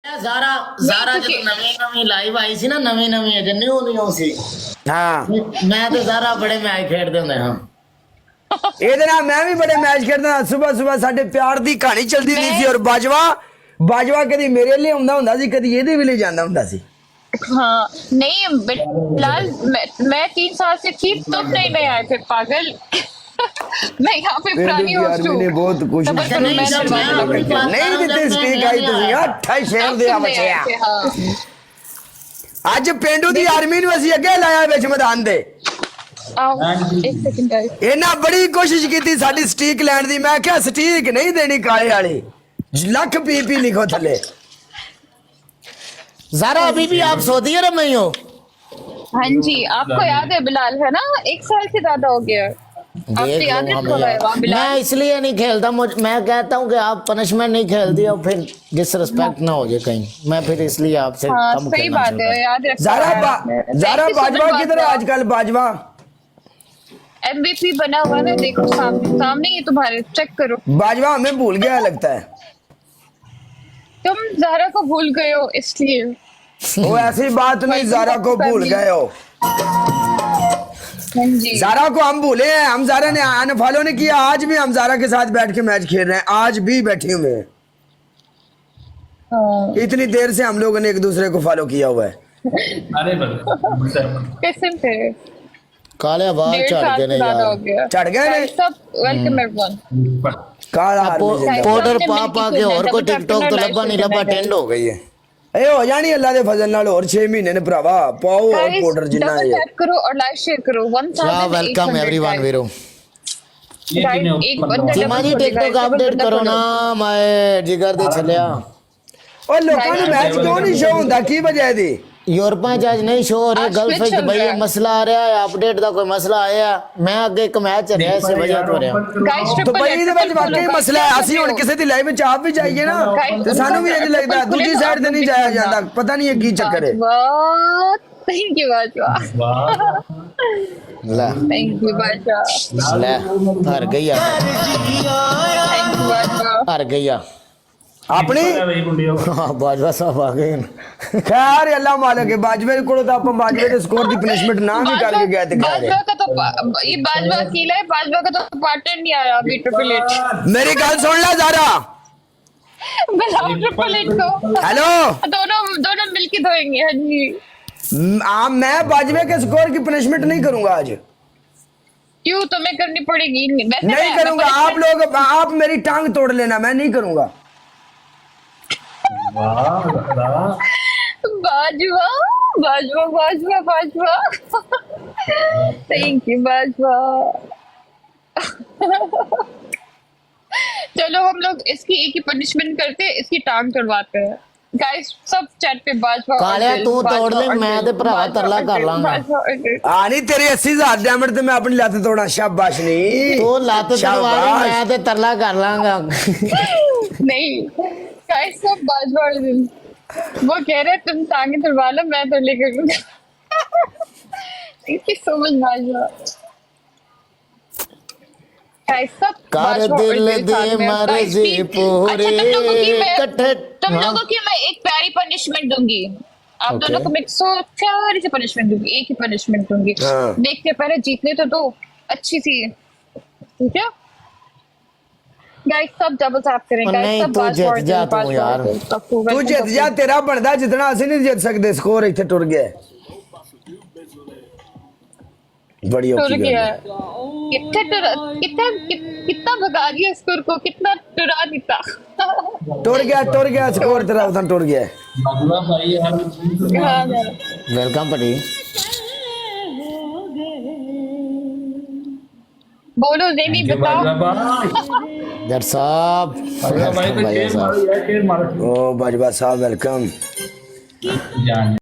ਜ਼ਾਰਾ ਜਦੋਂ ਨਵੀਂ ਲਾਈਵ ਆਈ ਸੀ ਨਾ ਨਵੀਂ ਅਜੇ ਨਿਊ ਸੀ। ਹਾਂ ਮੈਂ ਤੇ ਜ਼ਾਰਾ ਬੜੇ ਮੈਚ ਖੇਡਦੇ ਹੁੰਦੇ ਹਾਂ। ਇਹਦੇ ਨਾਲ ਮੈਂ ਵੀ ਬੜੇ ਮੈਚ ਖੇਡਦਾ। ਸਵੇਰ ਸਾਡੇ ਪਿਆਰ ਦੀ ਕਹਾਣੀ ਚੱਲਦੀ ਹੁੰਦੀ ਸੀ। ਔਰ ਬਾਜਵਾ ਕਦੀ ਮੇਰੇ ਲਈ ਹੁੰਦਾ ਸੀ, कभी ਇਹਦੇ ਵੀ ਲੈ ਜਾਂਦਾ ਹੁੰਦਾ ਸੀ। हाँ नहीं बिलाल, मैं 3 साल से थी तुम नहीं आए थे पागल। मैं यहाँ पे पुरानी होस्ट हूँ। मैंने बहुत कोशिश की नहीं ਦਿੱਤੇ ਸਟੀਕ ਆਈ ਤੁਸੀਂ 28 ਸ਼ਹਿਰ ਦੇ ਆ ਬੱਚਿਆ। ਅੱਜ ਪਿੰਡੂ ਦੀ ਆਰਮੀ ਨੂੰ ਅਸੀਂ ਅੱਗੇ ਲਾਇਆ ਵਿੱਚ ਮੈਦਾਨ ਦੇ। एक सेकंड गाइस, ਇਹਨਾਂ ਬੜੀ ਕੋਸ਼ਿਸ਼ ਕੀਤੀ ਸਾਡੀ ਸਟੀਕ ਲੈਣ ਦੀ। ਮੈਂ ਕਿਹਾ ਸਟੀਕ ਨਹੀਂ ਦੇਣੀ ਕਾਲੇ ਵਾਲੀ, ਲੱਖ ਪੀਪੀ ਲਿਖੋ ਥੱਲੇ। ਜ਼ਾरा अभी भी आप सऊदी अरब में ही हो? हाँ जी आपको याद है बिलाल, है ना 1 साल से ज्यादा हो गया। आपको याद है वहाँ मैं बिलाल? इसलिए नहीं खेलता, मैं कहता हूँ कि आप पनिशमेंट नहीं खेलती और फिर डिसरिस्पेक्ट ना हो जाए कहीं, मैं फिर इसलिए आपसे हाँ कम सही खेलना बात शुरू है, करता याद रखना। ज़ारा बाजवा किधर है आजकल? बाजवा MVP बना हुआ है, देखो सामने ही तुम्हारे, चेक करो। बाजवा हमें भूल गया लगता है। तुम ज़ारा को भूल गए हो इसलिए। वो ऐसी बात नहीं, ज़ारा को भूल गए हो। हाँ जी ज़ारा को हम भूले हैं। हम ज़ारा ने अनफॉलो नहीं किया। आज भी हम ज़ारा के साथ बैठ के मैच खेल रहे हैं, आज भी बैठे हुए हैं। हाँ। इतनी देर से हम लोगों ने एक दूसरे को फॉलो किया हुआ है। कसम से काले आवाज 1.5 चढ़ साल गए से ने ज्यादा हो यार। गया। चढ़ गए ने? सब वेलकम एवरीवन। काला आर्मी जिंदाबाद। पाउडर सबने पा मिलके के खेलना और है, को तब टिकटॉक तो अपना लब्बा नहीं लाइफ लब्बा खेलना है। टेंड हो गई है। ए हो जानी अल्लाह दे फजल नाल और 6 महीने ने भरावा पाओ और Guys, पाउडर जिन्ना double है। tap करो और लाइक शेयर करो। 1800 वेलकम एवरीवन वीरो। Guys, एक बंदा जिमा जी double TikTok follow, update double करो follow। ना, मैं जिगर दे चलिया। और लोगों ने मैच क्यों नहीं शो ਹੁੰਦਾ की वजह है दी? यूरोपा च अज नहीं शो हो रहे, आज गल्फ switch चल भाई रहा है। मसला आ रहा है, अपडेट का कोई मसला आया। मैं अगे एक मैच रहा इस वजह तो रहा। Guys, तो triple भाई hit, ਇਹਦੇ ਵਿੱਚ triple ਵਾਕਈ follow, ਮਸਲਾ ਹੈ। guys, ਅਸੀਂ ਹੁਣ ਕਿਸੇ ਦੀ ਲਾਈਵ ਵਿੱਚ ਆਪ ਵੀ ਜਾਈਏ ਨਾ Guys, ਤੇ ਸਾਨੂੰ ਵੀ ਇੰਜ ਲੱਗਦਾ ਦੂਜੀ ਸਾਈਡ ਤੇ ਨਹੀਂ ਜਾਇਆ ਜਾਂਦਾ। ਪਤਾ ਨਹੀਂ ਇਹ ਕੀ ਚੱਕਰ ਹੈ। Bajwa, thank you Bajwa. La Thank you Bajwa. ला हार गई यार, Thank you बाजवा। हार गई यार। ਆਪਣੀ हाँ बाजवा साहब आ गए। खैर अल्लाह मालिक है। बाजवे को तो आप बाजवे के स्कोर की पनिशमेंट ना भी करके गए थे। बाजवा का तो ये बाजवा अकेला है, बाजवा का तो पार्टनर नहीं आया अभी ट्रिपल हिट। मेरी गल सुन ले ज़ारा। बुलाओ ट्रिपल हिट को। हेलो दोनों मिलके धोएंगे। हाँ जी मैं बाजवे के स्कोर की पनिशमेंट नहीं करूंगा आज। क्यों, तुम्हें करनी पड़ेगी। वैसे नहीं करूंगा। आप मेरी टांग तोड़ लेना, मैं नहीं करूंगा। बाजवा बाजवा बाजवा बाजवा। Thank you Bajwa. चलो हम लोग इसकी एक ही पनिशमेंट करते हैं, इसकी टांग तोड़वाते हैं। गाइस सब चैट पे बाजवा कालिया तू तोड़ ले, मैं ते भरा तरला कर लांगा। नहीं तेरी 80,000 डायमंड ते मैं अपनी लात तोड़ा। शाबाश नहीं तो लात तलवा ले, मैं ते तरला कर लांगा। नहीं गाइस सब बाजवा वाले दिन वो कह रहे तुम टांगे तुड़वा लो, मैं तो लेकर thank you so much Bajwa. Guys सब कर बाजवा और दिल मेरे दे साथ में। मर्जी Guys, पूरे अच्छा, कट्ठे। तुम लोगों की मैं एक प्यारी पनिशमेंट दूंगी। आप Okay. दोनों को मैं एक सो प्यारी सी पनिशमेंट दूंगी, एक ही पनिशमेंट दूंगी। हाँ। देखते पहले जीतने तो दो अच्छी सी, ठीक है गाइस सब डबल टैप करें। और गाइस नहीं, सब तू बाजवा जीत और जा तू बाजवा यार। और तू जित जा, तेरा बनदा जितना असि नहीं जित सकते। स्कोर इतने टुर गया। बड़ी टुर औखी गल गया है। कितना भगा दिया स्कोर को, कितना टुरा दिता। टुर गया स्कोर तेरा उतना टुर गया। हाँ, वेलकम पटी। बोलो नहीं बताओ। दर साहब ओ बाजवा साहब वेलकम।